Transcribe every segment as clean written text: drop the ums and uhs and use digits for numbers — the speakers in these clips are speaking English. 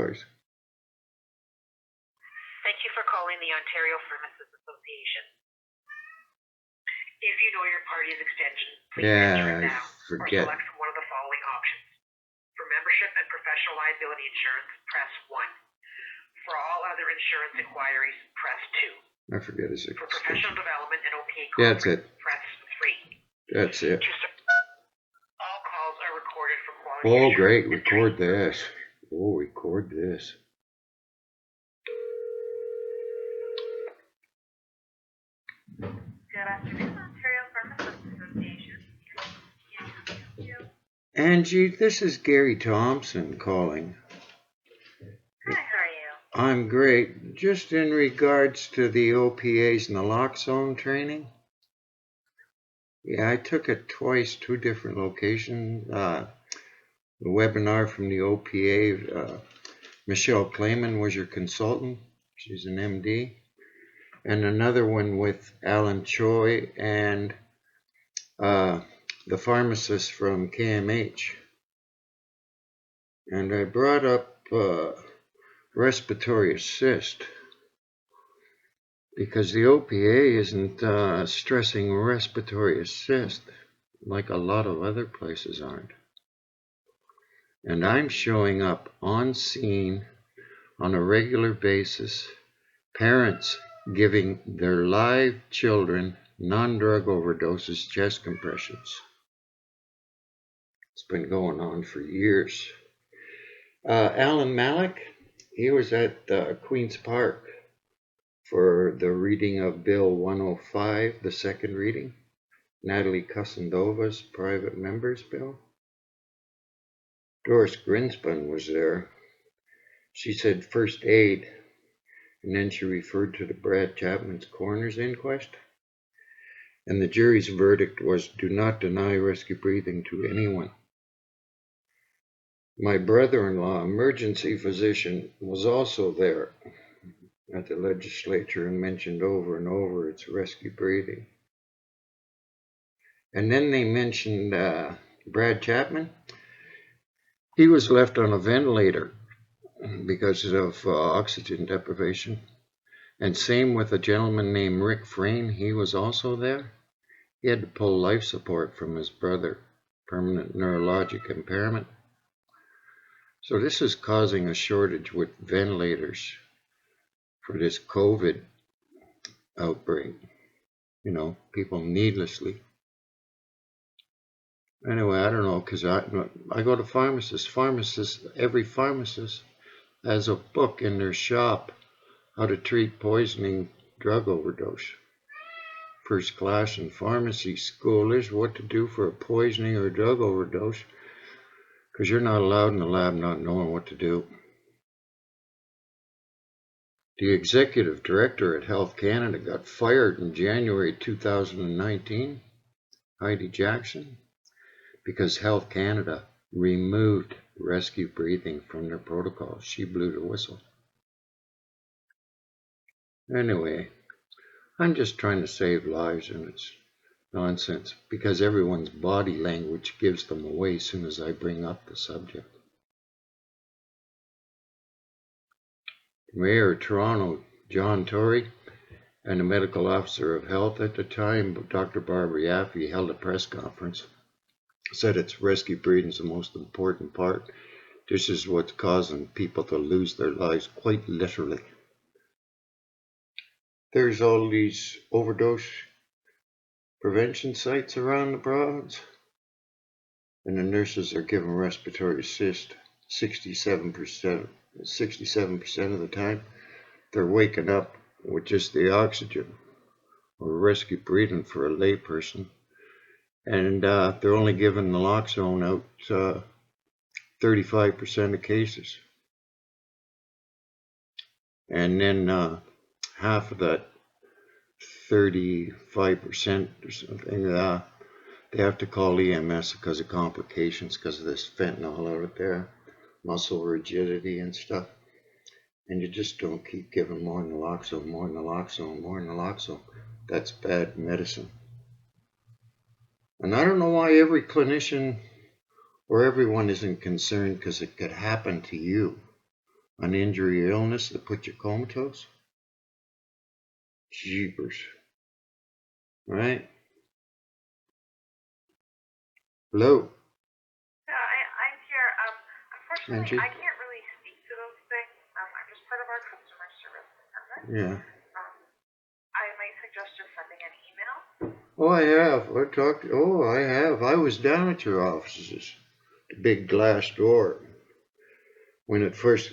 guys. Thank you for calling the Ontario Pharmacists Association. If you know your party's extension, please enter it now or select from one of the following options. For membership and professional liability insurance, press 1. For all other insurance inquiries, press 2. I forget his extension. For professional development and OPA that's it. Press 3. That's it. All calls are recorded for quality Oh, assurance. great. Record this. Oh, record this. Good afternoon, Ontario Pharmacists Association. Can I help you? Angie, this is Gary Thompson calling. Hi, how are you? I'm great. Just in regards to the OPA's naloxone training. Yeah, I took it twice, 2 different locations. The webinar from the OPA, Michelle Clayman was your consultant. She's an MD. And another one with Allan Choi and the pharmacist from KMH. And I brought up respiratory assist because the OPA isn't stressing respiratory assist like a lot of other places aren't. And I'm showing up on scene on a regular basis, parents giving their live children non-drug overdoses chest compressions. It's been going on for years. Allan Malek, he was at Queen's Park for the reading of Bill 105, the second reading, Natalie Kusandova's private members bill. Doris Grinspun was there. She said first aid, and then she referred to the Brad Chapman's coroner's inquest. And the jury's verdict was do not deny rescue breathing to anyone. My brother-in-law, emergency physician, was also there at the legislature and mentioned over and over it's rescue breathing. And then they mentioned Brad Chapman. He was left on a ventilator because of oxygen deprivation. And same with a gentleman named Rick Frayne. He was also there. He had to pull life support from his brother, permanent neurologic impairment. So this is causing a shortage with ventilators for this COVID outbreak. You know, people needlessly. Anyway, I don't know, because I go to pharmacists. Every pharmacist has a book in their shop, how to treat poisoning drug overdose. First class in pharmacy school is what to do for a poisoning or drug overdose, because you're not allowed in the lab not knowing what to do. The executive director at Health Canada got fired in January 2019, Heidi Jackson, because Health Canada removed rescue breathing from their protocols. She blew the whistle. Anyway, I'm just trying to save lives, and it's nonsense because everyone's body language gives them away as soon as I bring up the subject. Mayor of Toronto, John Tory, and the medical officer of health at the time, Dr. Barbara Yaffe, held a press conference, said it's rescue breathing is the most important part. This is what's causing people to lose their lives, quite literally. There's all these overdose prevention sites around the province, and the nurses are given respiratory assist 67% of the time. They're waking up with just the oxygen or rescue breathing for a lay person, and they're only giving naloxone out 35% of cases, and then half of that 35% or something, they have to call EMS because of complications because of this fentanyl out there, muscle rigidity and stuff. And you just don't keep giving more naloxone, more naloxone, more naloxone. That's bad medicine. And I don't know why every clinician or everyone isn't concerned, because it could happen to you. an injury or illness that put you comatose? Jeepers. Right? Hello? I'm here. Unfortunately, Angie? I can't really speak to those things. I'm just part of our customer service department. Yeah. I might suggest just sending an email. Oh, I have. I have. I was down at your offices. The big glass door. When you first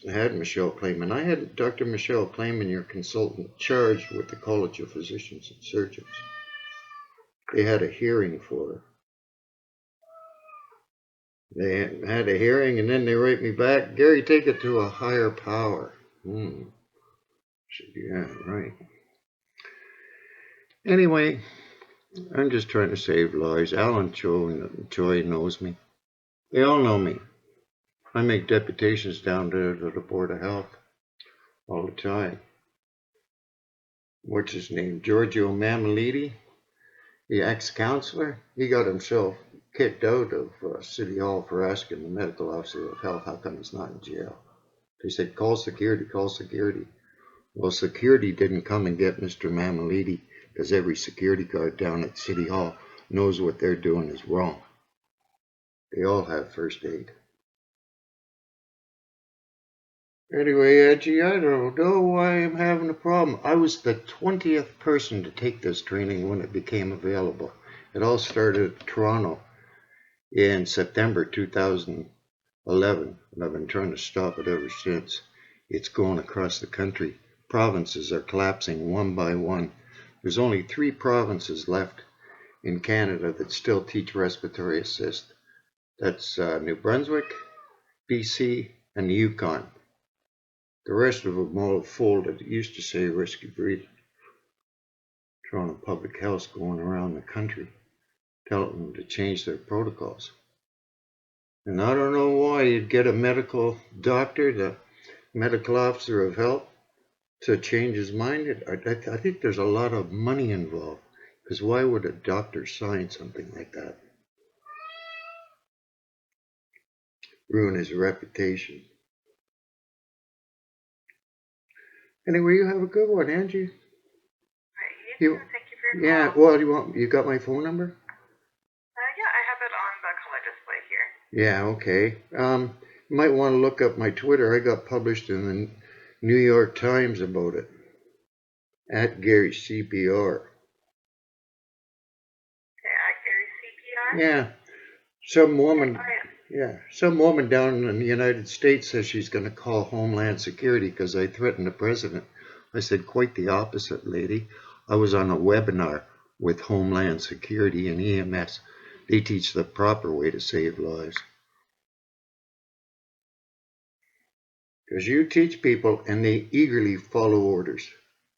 had Michelle Clayman, I had Dr. Michelle Clayman, your consultant, charged with the College of Physicians and Surgeons. They had a hearing for her. They had a hearing, and then they write me back, Gary, take it to a higher power. Yeah, right. Anyway, I'm just trying to save lives. Allan Choi knows me. They all know me. I make deputations down to the Board of Health all the time. What's his name? Giorgio Mammoliti, the ex-counselor. He got himself kicked out of City Hall for asking the medical officer of health how come he's not in jail. They said, call security, call security. Well, security didn't come and get Mr. Mammoliti because every security guard down at City Hall knows what they're doing is wrong. They all have first aid. Anyway, Angie, I don't know why I'm having a problem. I was the 20th person to take this training when it became available. It all started at Toronto in September 2011, and I've been trying to stop it ever since. It's going across the country. Provinces are collapsing one by one. There's only 3 provinces left in Canada that still teach respiratory assist. That's New Brunswick, BC, and the Yukon. The rest of them all have folded. It used to say risky breathing. Toronto Public Health going around the country telling them to change their protocols. And I don't know why you'd get a medical doctor, the medical officer of health, to change his mind. I think there's a lot of money involved. Because why would a doctor sign something like that? Ruin his reputation. Anyway, you have a good one, Angie. Thank you for your yeah, call. Well, you got my phone number? Yeah, I have it on the color display here. Yeah, okay. You might want to look up my Twitter. I got published in the New York Times about it. At Gary CPR. Okay, at Gary CPR? Yeah. Some woman down in the United States says she's going to call Homeland Security because I threatened the president. I said, quite the opposite, lady. I was on a webinar with Homeland Security and EMS. They teach the proper way to save lives. Because you teach people and they eagerly follow orders.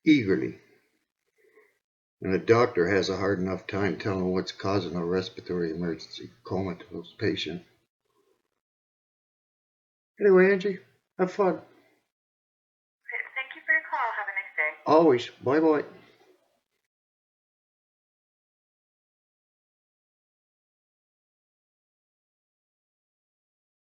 Eagerly. And a doctor has a hard enough time telling what's causing a respiratory emergency comatose patient. Anyway, Angie, have fun. Thank you for your call. Have a nice day. Always. Bye-bye.